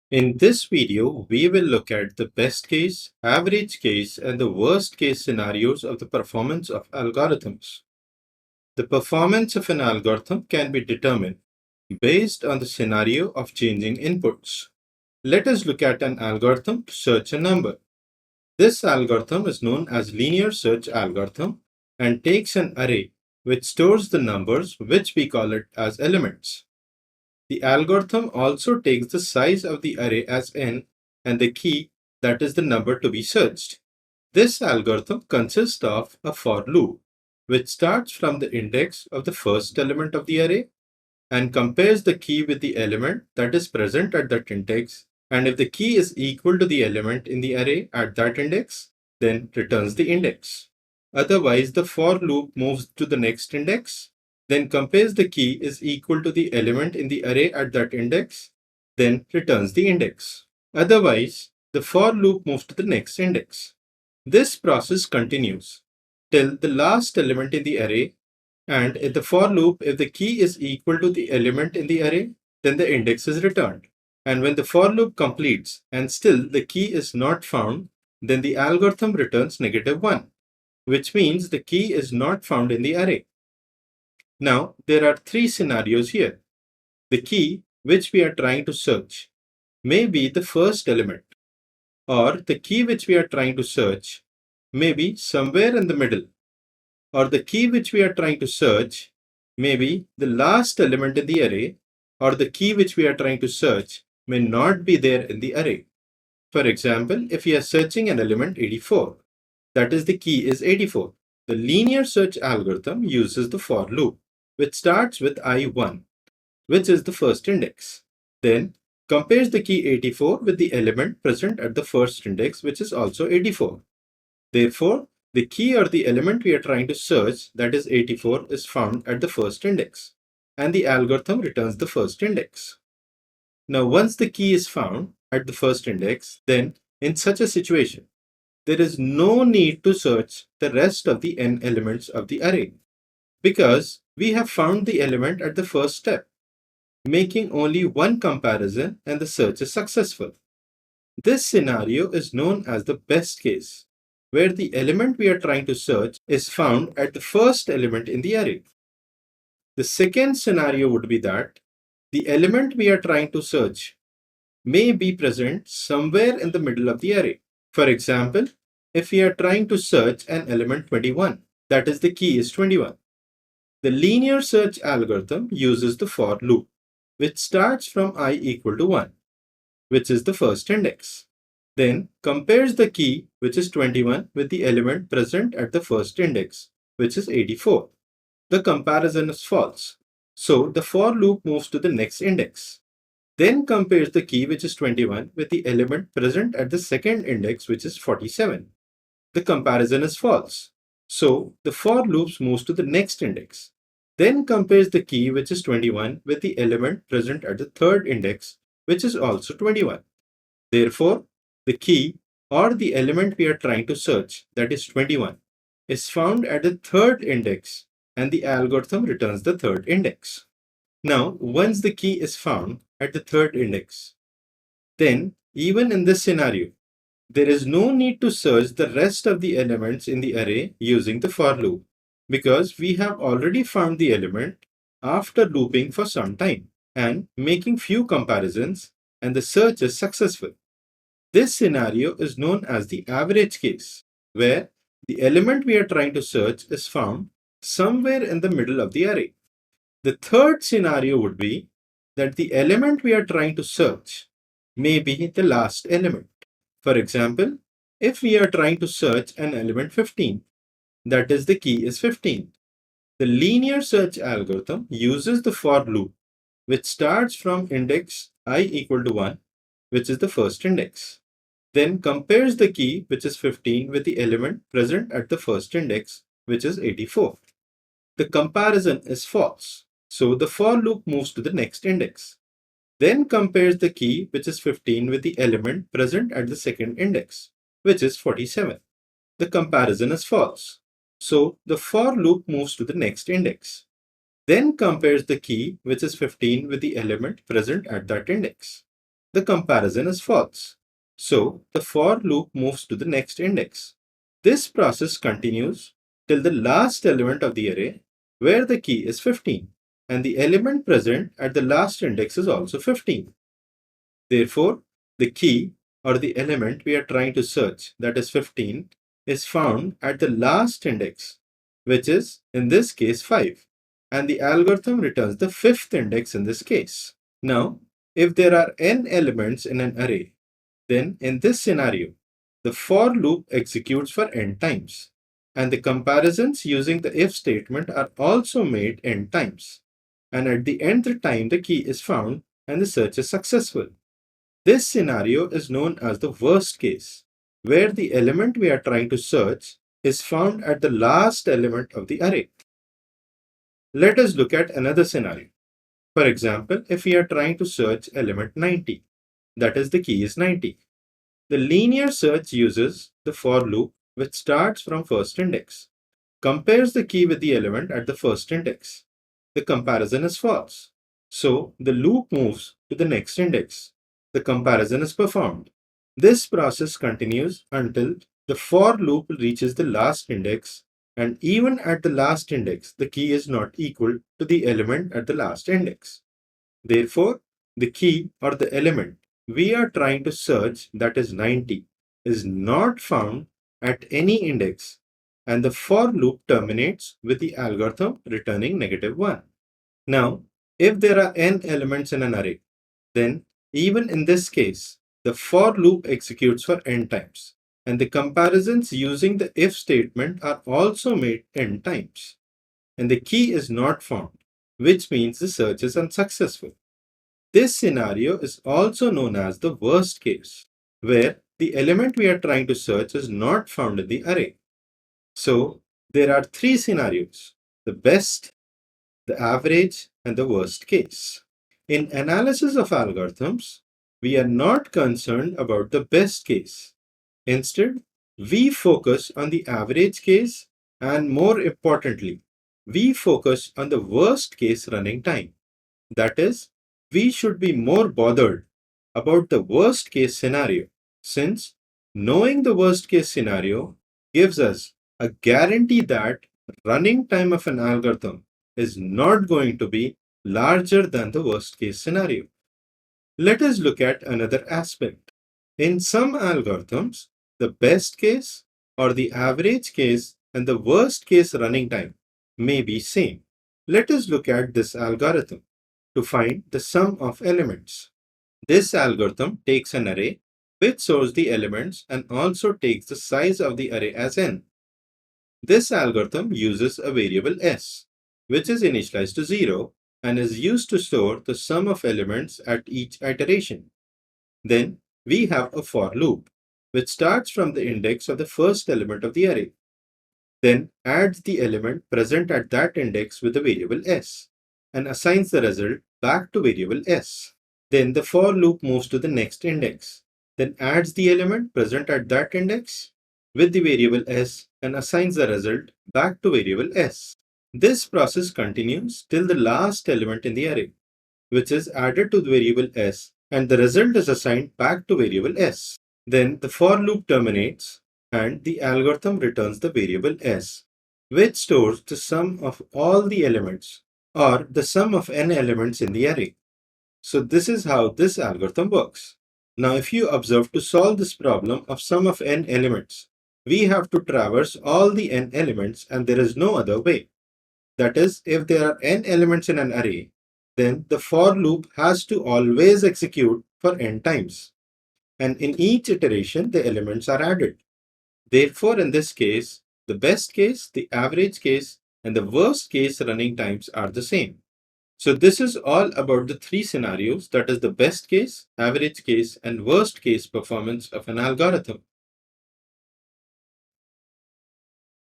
In this video, we will look at the best case, average case, and the worst case scenarios of the performance of algorithms. The performance of an algorithm can be determined based on the scenario of changing inputs. Let us look at an algorithm to search a number. This algorithm is known as linear search algorithm and takes an array which stores the numbers which we call it as elements. The algorithm also takes the size of the array as n and the key, that is the number to be searched. This algorithm consists of a for loop, which starts from the index of the first element of the array and compares the key with the element that is present at that index. And if the key is equal to the element in the array at that index, then returns the index. Otherwise, the for loop moves to the next index, then compares the key is equal to the element in the array at that index, then returns the index. Otherwise, the for loop moves to the next index. This process continues till the last element in the array, and in the for loop, if the key is equal to the element in the array, then the index is returned. And when the for loop completes and still the key is not found, then the algorithm returns -1, which means the key is not found in the array. Now, there are three scenarios here. The key which we are trying to search may be the first element, or the key which we are trying to search may be somewhere in the middle, or the key which we are trying to search may be the last element in the array, or the key which we are trying to search may not be there in the array. For example, if we are searching an element 84, that is the key is 84. The linear search algorithm uses the for loop, which starts with I1, which is the first index. Then compares the key 84 with the element present at the first index, which is also 84. Therefore, the key or the element we are trying to search, that is 84, is found at the first index, and the algorithm returns the first index. Now, once the key is found at the first index, then in such a situation, there is no need to search the rest of the n elements of the array, because we have found the element at the first step, making only one comparison and the search is successful. This scenario is known as the best case, where the element we are trying to search is found at the first element in the array. The second scenario would be that the element we are trying to search may be present somewhere in the middle of the array. For example, if we are trying to search an element 21, that is the key is 21. The linear search algorithm uses the for loop, which starts from I equal to 1, which is the first index. Then compares the key, which is 21, with the element present at the first index, which is 84. The comparison is false, so the for loop moves to the next index. Then compares the key, which is 21, with the element present at the second index, which is 47. The comparison is false, so the for loop moves to the next index. Then compares the key, which is 21, with the element present at the third index, which is also 21. Therefore, the key or the element we are trying to search, that is 21, is found at the third index, and the algorithm returns the third index. Now, once the key is found at the third index, then even in this scenario, there is no need to search the rest of the elements in the array using the for loop, because we have already found the element after looping for some time and making few comparisons, and the search is successful. This scenario is known as the average case, where the element we are trying to search is found somewhere in the middle of the array. The third scenario would be that the element we are trying to search may be the last element. For example, if we are trying to search an element 15, that is the key is 15. The linear search algorithm uses the for loop, which starts from index I equal to 1, which is the first index. Then compares the key, which is 15, with the element present at the first index, which is 84. The comparison is false, so the for loop moves to the next index. Then compares the key, which is 15, with the element present at the second index, which is 47. The comparison is false, so the for loop moves to the next index. Then compares the key, which is 15, with the element present at that index. the comparison is false. So the for loop moves to the next index. This process continues till the last element of the array, where the key is 15, and the element present at the last index is also 15. Therefore, the key or the element we are trying to search, that is 15, is found at the last index, which is in this case 5, and the algorithm returns the fifth index in this case. Now, if there are n elements in an array, then in this scenario, the for loop executes for n times, and the comparisons using the if statement are also made n times. And at the nth time, the key is found and the search is successful. This scenario is known as the worst case, where the element we are trying to search is found at the last element of the array. Let us look at another scenario. For example, if we are trying to search element 90, that is, the key is 90. The linear search uses the for loop, which starts from first index, compares the key with the element at the first index. The comparison is false, so the loop moves to the next index. The comparison is performed. This process continues until the for loop reaches the last index, and even at the last index, the key is not equal to the element at the last index. Therefore, the key or the element we are trying to search, that is 90, is not found at any index, and the for loop terminates with the algorithm returning -1. Now, if there are n elements in an array, then even in this case, the for loop executes for n times, and the comparisons using the if statement are also made n times, and the key is not found, which means the search is unsuccessful. This scenario is also known as the worst case, where the element we are trying to search is not found in the array. So there are three scenarios: the best, the average, and the worst case. In analysis of algorithms, we are not concerned about the best case. Instead, we focus on the average case, and more importantly, we focus on the worst case running time. That is, we should be more bothered about the worst case scenario, since knowing the worst case scenario gives us a guarantee that running time of an algorithm is not going to be larger than the worst case scenario. Let us look at another aspect. In some algorithms, the best case or the average case and the worst case running time may be same. Let us look at this algorithm to find the sum of elements. This algorithm takes an array which stores the elements and also takes the size of the array as n. This algorithm uses a variable s, which is initialized to 0 and is used to store the sum of elements at each iteration. Then we have a for loop, which starts from the index of the first element of the array, then adds the element present at that index with the variable s, and assigns the result back to variable s. Then the for loop moves to the next index, then adds the element present at that index with the variable s and assigns the result back to variable s. This process continues till the last element in the array, which is added to the variable s, and the result is assigned back to variable s. Then the for loop terminates and the algorithm returns the variable s, which stores the sum of all the elements or the sum of n elements in the array. So this is how this algorithm works. Now if you observe, to solve this problem of sum of n elements, we have to traverse all the n elements and there is no other way. That is, if there are n elements in an array, then the for loop has to always execute for n times. And in each iteration, the elements are added. Therefore, in this case, the best case, the average case, and the worst case running times are the same. So this is all about the three scenarios, that is the best case, average case, and worst case performance of an algorithm.